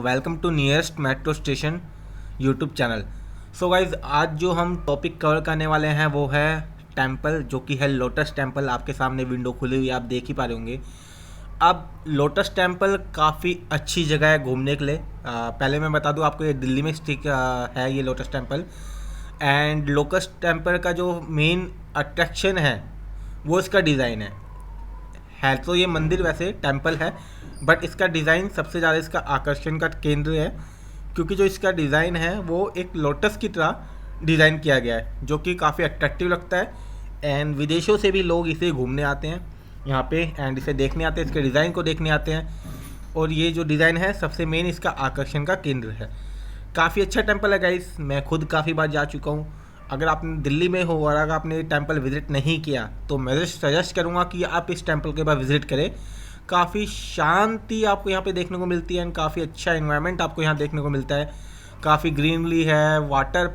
Welcome to nearest metro station YouTube channel. So guys, आज जो हम टॉपिक कवर करने वाले हैं वो है टेम्पल, जो कि है लोटस टेम्पल। आपके सामने विंडो खुली हुई है, आप देख ही पा रहे होंगे। अब लोटस टेम्पल काफ़ी अच्छी जगह है घूमने के लिए। पहले मैं बता दूं आपको, ये दिल्ली में स्थित है ये lotus temple. And lotus temple का जो मेन अट्रैक्शन है वो इसका डिज़ाइन है तो ये मंदिर वैसे टेम्पल है, बट इसका डिज़ाइन सबसे ज़्यादा इसका आकर्षण का केंद्र है, क्योंकि जो इसका डिज़ाइन है वो एक लोटस की तरह डिज़ाइन किया गया है, जो कि काफ़ी अट्रैक्टिव लगता है। एंड विदेशों से भी लोग इसे घूमने आते हैं यहाँ पे, एंड इसे देखने आते हैं, इसके डिज़ाइन को देखने आते हैं। और ये जो डिज़ाइन है सबसे मेन इसका आकर्षण का केंद्र है। काफ़ी अच्छा टेम्पल है गाइस, मैं खुद काफ़ी बार जा चुका हूँ। अगर आप दिल्ली में हो और अगर आपने टेम्पल विज़िट नहीं किया तो मैं सजेस्ट करूँगा कि आप इस टेम्पल के बाद विज़िट करें। काफ़ी शांति आपको यहाँ पे देखने को मिलती है एंड काफ़ी अच्छा एनवायरनमेंट आपको यहाँ देखने को मिलता है। काफ़ी ग्रीनरी है, वाटर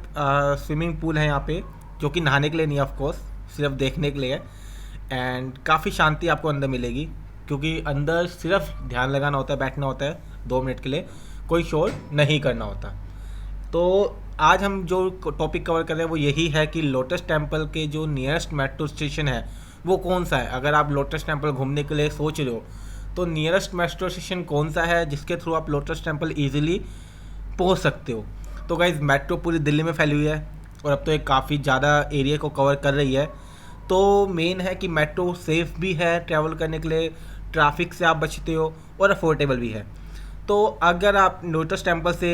स्विमिंग पूल है यहाँ पे, जो कि नहाने के लिए नहीं, ऑफ कोर्स सिर्फ देखने के लिए है। एंड काफ़ी शांति आपको अंदर मिलेगी, क्योंकि अंदर सिर्फ ध्यान लगाना होता है, बैठना होता है 2 मिनट के लिए, कोई शोर नहीं करना होता। तो आज हम जो टॉपिक कवर कर रहे हैं वो यही है कि लोटस टेम्पल के जो नियरेस्ट मेट्रो स्टेशन है वो कौन सा है। अगर आप लोटस टेम्पल घूमने के लिए सोच रहे हो तो नियरेस्ट मेट्रो स्टेशन कौन सा है जिसके थ्रू आप लोटस टेम्पल इजीली पहुंच सकते हो। तो गाइज, मेट्रो पूरी दिल्ली में फैली हुई है और अब तो एक काफ़ी ज़्यादा एरिया को कवर कर रही है। तो मेन है कि मेट्रो सेफ़ भी है ट्रैवल करने के लिए, ट्रैफिक से आप बचते हो और अफोर्डेबल भी है। तो अगर आप लोटस टेम्पल से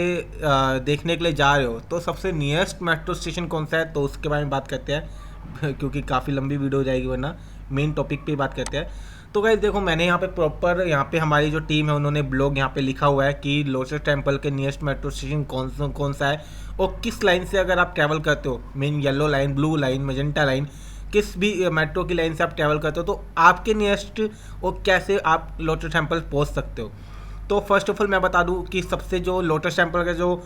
देखने के लिए जा रहे हो तो सबसे नियरेस्ट मेट्रो स्टेशन कौन सा है, तो उसके बारे में बात करते हैं क्योंकि काफ़ी लंबी वीडियो हो जाएगी, वरना मेन टॉपिक पे बात करते हैं। तो गाइस देखो, मैंने यहाँ पे प्रॉपर, यहाँ पे हमारी जो टीम है उन्होंने ब्लॉग यहाँ पे लिखा हुआ है कि लोटस टेम्पल के नियरेस्ट मेट्रो स्टेशन कौन सा है और किस लाइन से अगर आप ट्रैवल करते हो, main yellow line, blue line, magenta line, किस भी मेट्रो की लाइन से आप ट्रैवल करते हो तो आपके नियरेस्ट और कैसे आप लोटस टेम्पल पहुँच सकते हो। तो फर्स्ट ऑफ ऑल मैं बता दूं कि सबसे जो लोटस टेम्पल का जो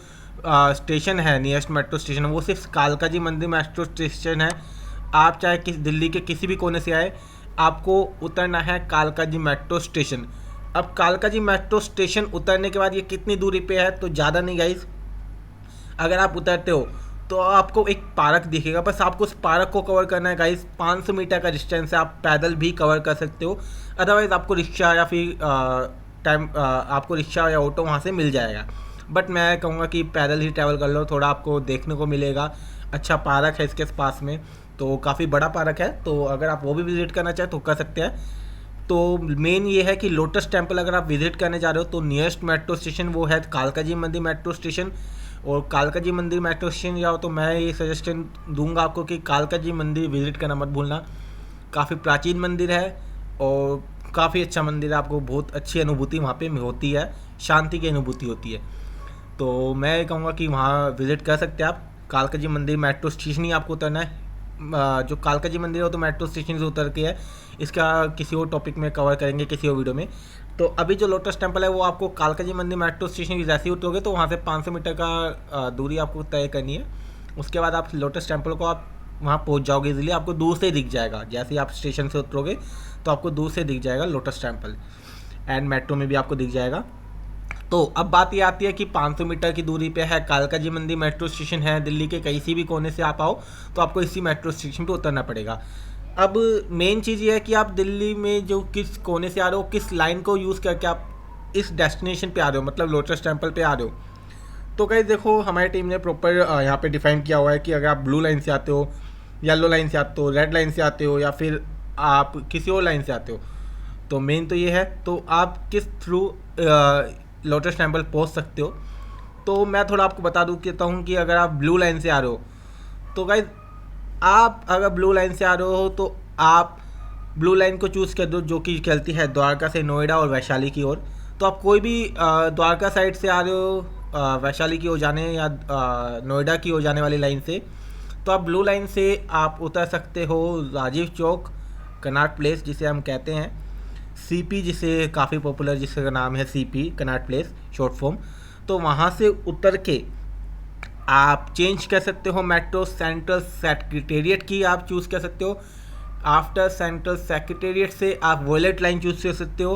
स्टेशन है, नियरेस्ट मेट्रो स्टेशन, वो सिर्फ कालका जी मंदिर मेट्रो स्टेशन है। आप चाहे दिल्ली के किसी भी कोने से आए, आपको उतरना है कालका जी मेट्रो स्टेशन। अब कालका जी मेट्रो स्टेशन उतरने के बाद ये कितनी दूरी पे है, तो ज़्यादा नहीं गाइस। अगर आप उतरते हो तो आपको एक पार्क दिखेगा, बस आपको उस पार्क को कवर करना है गाइस। 500 मीटर का डिस्टेंस है, आप पैदल भी कवर कर सकते हो, अदरवाइज़ आपको रिक्शा या फिर आपको रिक्शा या ऑटो वहाँ से मिल जाएगा। बट मैं कहूँगा कि पैदल ही ट्रैवल कर लो, थोड़ा आपको देखने को मिलेगा। अच्छा पार्क है इसके पास में, तो काफ़ी बड़ा पार्क है, तो अगर आप वो भी विज़िट करना चाहें तो कर सकते हैं। तो मेन ये है कि लोटस टेम्पल अगर आप विज़िट करने जा रहे हो तो नियरेस्ट मेट्रो स्टेशन वो है कालका जी मंदिर मेट्रो स्टेशन। और कालका जी मंदिर मेट्रो स्टेशन जाओ तो मैं ये सजेशन दूंगा आपको कि कालका जी मंदिर विज़िट करना मत भूलना। काफ़ी प्राचीन मंदिर है और काफ़ी अच्छा मंदिर है, आपको बहुत अच्छी अनुभूति वहाँ पे होती है, शांति की अनुभूति होती है। तो मैं कहूँगा कि वहाँ विज़िट कर सकते हैं आप। कालका जी मंदिर मेट्रो स्टेशन ही आपको उतरना है। जो कालका जी मंदिर है वो तो मेट्रो स्टेशन से उतर के है, इसका किसी और टॉपिक में कवर करेंगे किसी और वीडियो में। तो अभी जो लोटस टेम्पल है वो आपको कालका जी मंदिर मेट्रो स्टेशन जैसे ही उतरोगे तो वहाँ से 500 मीटर का दूरी आपको तय करनी है। उसके बाद आप लोटस टेम्पल को आप वहाँ पहुँच जाओगे इजीली, आपको दूर से दिख जाएगा। जैसे ही आप स्टेशन से उतरोगे तो आपको दूर से दिख जाएगा लोटस टेम्पल, एंड मेट्रो में भी आपको दिख जाएगा। तो अब बात ये आती है कि 500 मीटर की दूरी पे है कालका जी मंदिर मेट्रो स्टेशन है। दिल्ली के किसी भी कोने से आप आओ तो आपको इसी मेट्रो स्टेशन पे उतरना पड़ेगा। अब मेन चीज़ ये है कि आप दिल्ली में जो किस कोने से आ रहे हो, किस लाइन को यूज़ करके आप इस डेस्टिनेशन पे आ रहे हो, मतलब लोटस टेम्पल पे आ रहे हो। तो गाइस देखो, हमारी टीम ने प्रॉपर यहाँ पे डिफाइन किया हुआ है कि अगर आप ब्लू लाइन से आते हो, येलो लाइन से आते हो, रेड लाइन से आते हो या फिर आप किसी और लाइन से आते हो, तो मेन तो ये है तो आप किस थ्रू लोटस टेम्पल पहुँच सकते हो। तो मैं थोड़ा आपको बता दूँ कहता हूँ कि अगर आप ब्लू लाइन से आ रहे हो तो गाइस, आप अगर ब्लू लाइन से आ रहे हो तो आप ब्लू लाइन को चूज़ कर दो, जो कि चलती है द्वारका से नोएडा और वैशाली की ओर। तो आप कोई भी द्वारका साइड से आ रहे हो, वैशाली की ओर जाने या नोएडा की ओर जाने वाली लाइन से, तो आप ब्लू लाइन से आप उतर सकते हो राजीव चौक, कनॉट प्लेस जिसे हम कहते हैं, सीपी जिसे काफ़ी पॉपुलर जिसका नाम है CP, Connaught place short form. तो वहाँ से उतर के आप चेंज कर सकते हो मेट्रो सेंट्रल सेक्रेटेरिएट की आप चूज़ कर सकते हो। आफ्टर सेंट्रल सेक्रेटेरिएट से आप वॉयलेट लाइन चूज़ कर सकते हो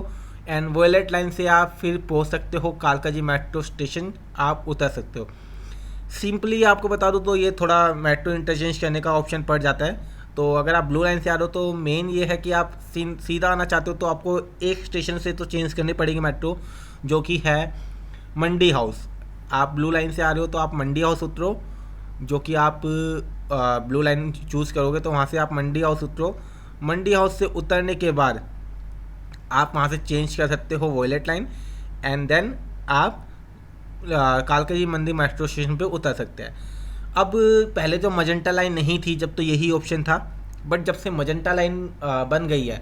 एंड वॉयलेट लाइन से आप फिर पहुंच सकते हो कालकाजी मेट्रो स्टेशन, आप उतर सकते हो। सिंपली आपको बता दूं तो ये थोड़ा मेट्रो इंटरचेंज करने का ऑप्शन पड़ जाता है। तो अगर आप ब्लू लाइन से आ रहे हो तो मेन ये है कि आप सीधा आना चाहते हो तो आपको एक स्टेशन से तो चेंज करनी पड़ेगी मेट्रो, जो कि है मंडी हाउस। आप ब्लू लाइन से आ रहे हो तो आप मंडी हाउस उतरो, जो कि आप ब्लू लाइन चूज़ करोगे तो वहाँ से आप मंडी हाउस उतरो। मंडी हाउस से उतरने के बाद आप वहाँ से चेंज कर सकते हो वॉयलेट लाइन, एंड देन आप कालकाजी मंदिर मेट्रो स्टेशन पे उतर सकते हैं। अब पहले जो मजेंटा लाइन नहीं थी जब तो यही ऑप्शन था, बट जब से मजेंटा लाइन बन गई है,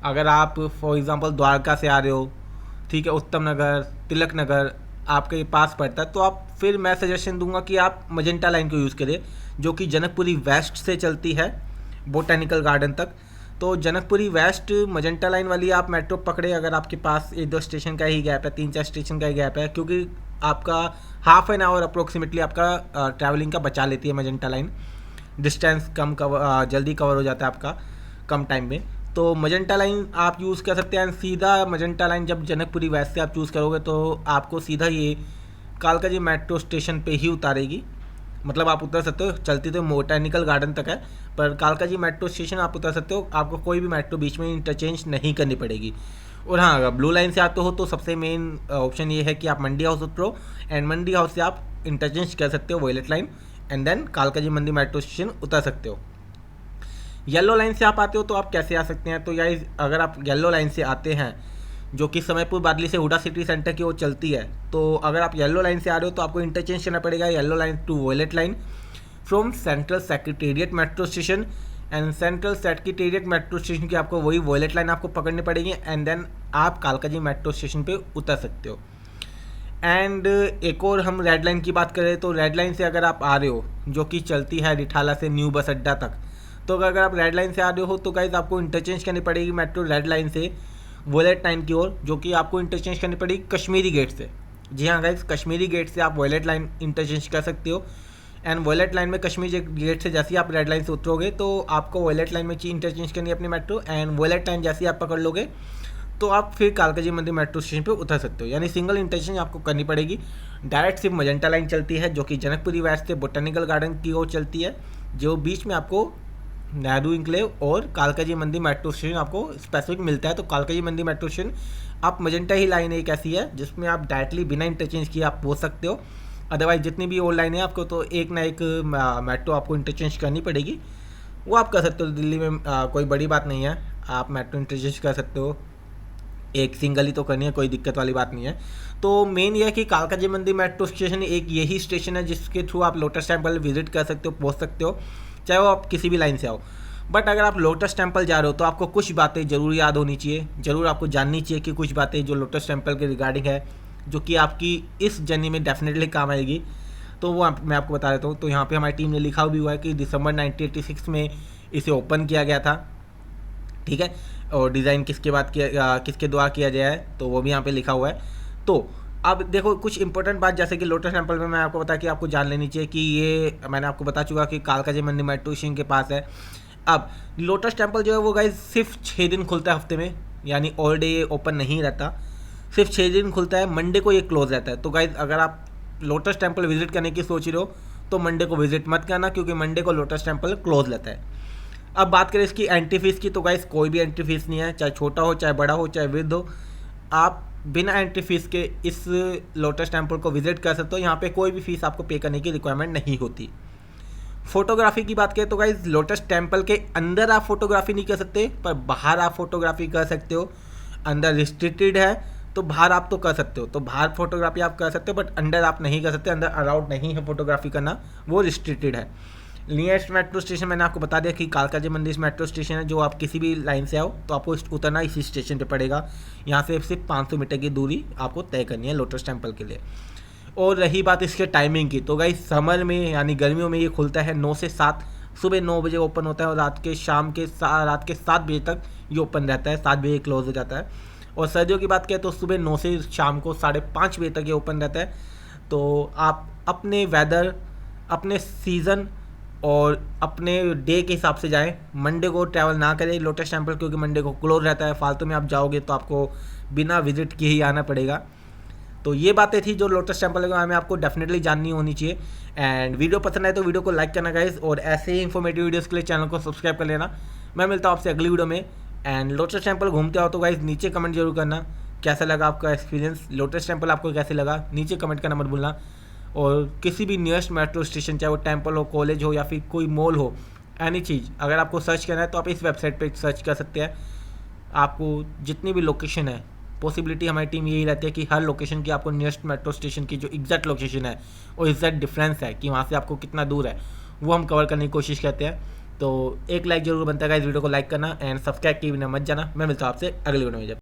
अगर आप फॉर एग्जांपल द्वारका से आ रहे हो, ठीक है, उत्तम नगर, तिलक नगर आपके पास पड़ता है, तो आप फिर मैं सजेशन दूंगा कि आप मजेंटा लाइन को यूज़ करें, जो कि जनकपुरी वेस्ट से चलती है बोटेनिकल गार्डन तक। तो जनकपुरी वेस्ट मजेंटा लाइन वाली आप मेट्रो पकड़े अगर आपके पास 1-2 स्टेशन का ही गैप है, 3-4 स्टेशन का ही गैप है, क्योंकि आपका हाफ एन आवर अप्रोक्सीमेटली आपका ट्रैवलिंग का बचा लेती है मजेंटा लाइन। डिस्टेंस जल्दी कवर हो जाता है आपका कम टाइम में। तो मजेंटा लाइन आप यूज़ कर सकते हैं। सीधा मजेंटा लाइन जब जनकपुरी वेस्ट से आप चूज़ करोगे तो आपको सीधा ये कालकाजी मेट्रो स्टेशन पे ही उतारेगी। मतलब आप उतर सकते हो, चलती तो बोटेनिकल गार्डन तक है, पर कालकाजी मेट्रो स्टेशन आप उतर सकते हो, आपको कोई भी मेट्रो बीच में इंटरचेंज नहीं करनी पड़ेगी। और हाँ, अगर ब्लू लाइन से आते हो तो सबसे मेन ऑप्शन ये है कि आप मंडी हाउस उतरो, एंड मंडी हाउस से आप इंटरचेंज कर सकते हो violet line, and then Kalkaji Mandir metro station उतर सकते हो। येलो लाइन से आप आते हो तो आप कैसे आ सकते हैं? तो यार अगर आप येलो लाइन से आते हैं, जो कि समयपुर बादली से हुडा सिटी सेंटर की ओर चलती है, तो अगर आप येलो लाइन से आ रहे हो तो आपको इंटरचेंज करना पड़ेगा yellow line to violet line from Central Secretariat metro station, and Central Secretariat metro station की आपको वही वॉयलेट लाइन आपको पकड़नी पड़ेगी, एंड देन आप कालकाजी मेट्रो स्टेशन पे उतर सकते हो। एंड एक और हम रेड लाइन की बात करें तो रेड लाइन से अगर आप आ रहे हो, जो कि चलती है रिठाला से न्यू बस अड्डा तक, तो अगर आप रेड लाइन से आ रहे हो तो गाइज आपको इंटरचेंज करनी पड़ेगी मेट्रो रेड लाइन से वॉयलेट लाइन की ओर, जो कि आपको इंटरचेंज करनी पड़ेगी कश्मीरी गेट से। जी हाँ गाइज, कश्मीरी गेट से आप वॉयलेट लाइन इंटरचेंज कर सकते हो, एंड वॉयलेट लाइन में कश्मीरी गेट से जैसे ही आप रेड लाइन से उतरोगे तो आपको वॉयलेट लाइन में इंटरचेंज करनी है अपनी मेट्रो, एंड वॉयलेट लाइन जैसे ही आप पकड़ लोगे तो आप फिर कालकाजी मंदिर मेट्रो स्टेशन पे उतर सकते हो। यानी सिंगल इंटरचेंज आपको करनी पड़ेगी। डायरेक्ट सिर्फ मजेंटा लाइन चलती है, जो कि जनकपुरी वेस्ट से बोटेनिकल गार्डन की ओर चलती है, जो बीच में आपको नेहरू इंक्लेव और कालकाजी मंदिर मेट्रो स्टेशन आपको स्पेसिफिक मिलता है। तो कालकाजी मंदिर मेट्रो स्टेशन आप मजेंटा ही लाइन एक ऐसी है जिसमें आप डायरेक्टली बिना इंटरचेंज किए आप पहुँच सकते हो। अदरवाइज जितनी भी और लाइन है आपको तो एक ना एक मेट्रो आपको इंटरचेंज करनी पड़ेगी, वो आप कर सकते हो। दिल्ली में कोई बड़ी बात नहीं है, आप मेट्रो इंटरचेंज कर सकते हो, एक सिंगल ही तो करनी है, कोई दिक्कत वाली बात नहीं है। तो मेन ये है कि कालकाजी मंदिर मेट्रो स्टेशन एक यही स्टेशन है जिसके थ्रू आप लोटस टेम्पल विजिट कर सकते हो, पहुंच सकते हो, चाहे वो आप किसी भी लाइन से आओ। बट अगर आप लोटस टेम्पल जा रहे हो तो आपको कुछ बातें ज़रूर याद होनी चाहिए, ज़रूर आपको जाननी चाहिए कि कुछ बातें जो लोटस टेम्पल के रिगार्डिंग है, जो कि आपकी इस जर्नी में डेफिनेटली काम आएगी। तो वो मैं आपको बता देता हूँ। तो यहाँ पे हमारी टीम ने लिखा भी हुआ है कि दिसंबर 1986 में इसे ओपन किया गया था, ठीक है, और डिज़ाइन किसके द्वारा किया गया है तो वो भी यहाँ पे लिखा हुआ है। तो अब देखो कुछ इंपॉर्टेंट बात, जैसे कि लोटस टेम्पल में मैं आपको बताया कि आपको जान लेनी चाहिए कि ये मैंने आपको बता चुका कि कालकाजी मंदिर मेट्रो स्टेशन के पास है। अब लोटस टेम्पल जो है वो गाइस सिर्फ 6 दिन खुलता है हफ्ते में, यानी ऑल डे ये ओपन नहीं रहता, सिर्फ 6 दिन खुलता है, मंडे को ये क्लोज रहता है। तो गाइस अगर आप लोटस टेम्पल विजिट करने की सोच रहे हो तो मंडे को विजिट मत करना, क्योंकि मंडे को लोटस टेम्पल क्लोज रहता है। अब बात करें इसकी एंट्री फीस की, तो गाइस कोई भी एंट्री फीस नहीं है, चाहे छोटा हो, चाहे बड़ा हो, चाहे वृद्ध हो, आप बिना एंट्री फीस के इस लोटस टेम्पल को विजिट कर सकते हो। यहाँ पे कोई भी फीस आपको पे करने की रिक्वायरमेंट नहीं होती। फोटोग्राफी की बात करें तो गाइस लोटस टेम्पल के अंदर आप फोटोग्राफी नहीं कर सकते, पर बाहर आप फोटोग्राफी कर सकते हो। अंदर रिस्ट्रिक्टेड है तो बाहर आप तो कर सकते हो, तो बाहर फोटोग्राफी आप कर सकते हो, बट अंदर आप नहीं कर सकते, अंदर अलाउड नहीं है फोटोग्राफी करना, वो रिस्ट्रिक्टेड है। नियरेस्ट मेट्रो स्टेशन मैंने आपको बता दिया कि कालकाजी मंदिर मेट्रो स्टेशन है, जो आप किसी भी लाइन से आओ तो आपको उतरना इसी स्टेशन पे पड़ेगा। यहाँ से सिर्फ 500 मीटर की दूरी आपको तय करनी है लोटस टेम्पल के लिए। और रही बात इसके टाइमिंग की, तो गाइस समर में यानी गर्मियों में ये खुलता है 9 से 7, सुबह 9 बजे ओपन होता है और रात के 7 बजे तक ये ओपन रहता है, 7 बजे क्लोज हो जाता है। और सर्दियों की बात करें तो सुबह 9 से शाम को 5:30 बजे तक ये ओपन रहता है। तो आप अपने वेदर, अपने सीज़न और अपने डे के हिसाब से जाएं। मंडे को ट्रैवल ना करें लोटस टेम्पल, क्योंकि मंडे को क्लोज रहता है, फालतू में आप जाओगे तो आपको बिना विजिट किए ही आना पड़ेगा। तो ये बातें थी जो लोटस टेम्पल के बारे में आपको डेफिनेटली जाननी होनी चाहिए। एंड वीडियो पसंद आए तो वीडियो को लाइक करना गाइस, और ऐसे ही इन्फॉर्मेटिव वीडियोस के लिए चैनल को सब्सक्राइब कर लेना। मैं मिलता हूँ आपसे अगली वीडियो में। एंड लोटस टेम्पल घूमते हो तो गाइस नीचे कमेंट जरूर करना कैसा लगा आपका एक्सपीरियंस, लोटस टेम्पल आपको कैसे लगा, नीचे कमेंट करना मत भूलना। और किसी भी नियरेस्ट मेट्रो स्टेशन, चाहे वो टेम्पल हो, कॉलेज हो या फिर कोई मॉल हो, एनी चीज़ अगर आपको सर्च करना है तो आप इस वेबसाइट पे सर्च कर सकते हैं। आपको जितनी भी लोकेशन है, पॉसिबिलिटी हमारी टीम यही रहती है कि हर लोकेशन की आपको नियरेस्ट मेट्रो स्टेशन की जो एग्जैक्ट लोकेशन है और एग्जैक्ट डिफरेंस है कि वहाँ से आपको कितना दूर है, वो हम कवर करने की कोशिश करते हैं। तो एक लाइक जरूर बनता है इस वीडियो को लाइक करना, एंड सब्सक्राइब किए बिना मत जाना। मैं मिलता हूँ आपसे अगली वीडियो में। जब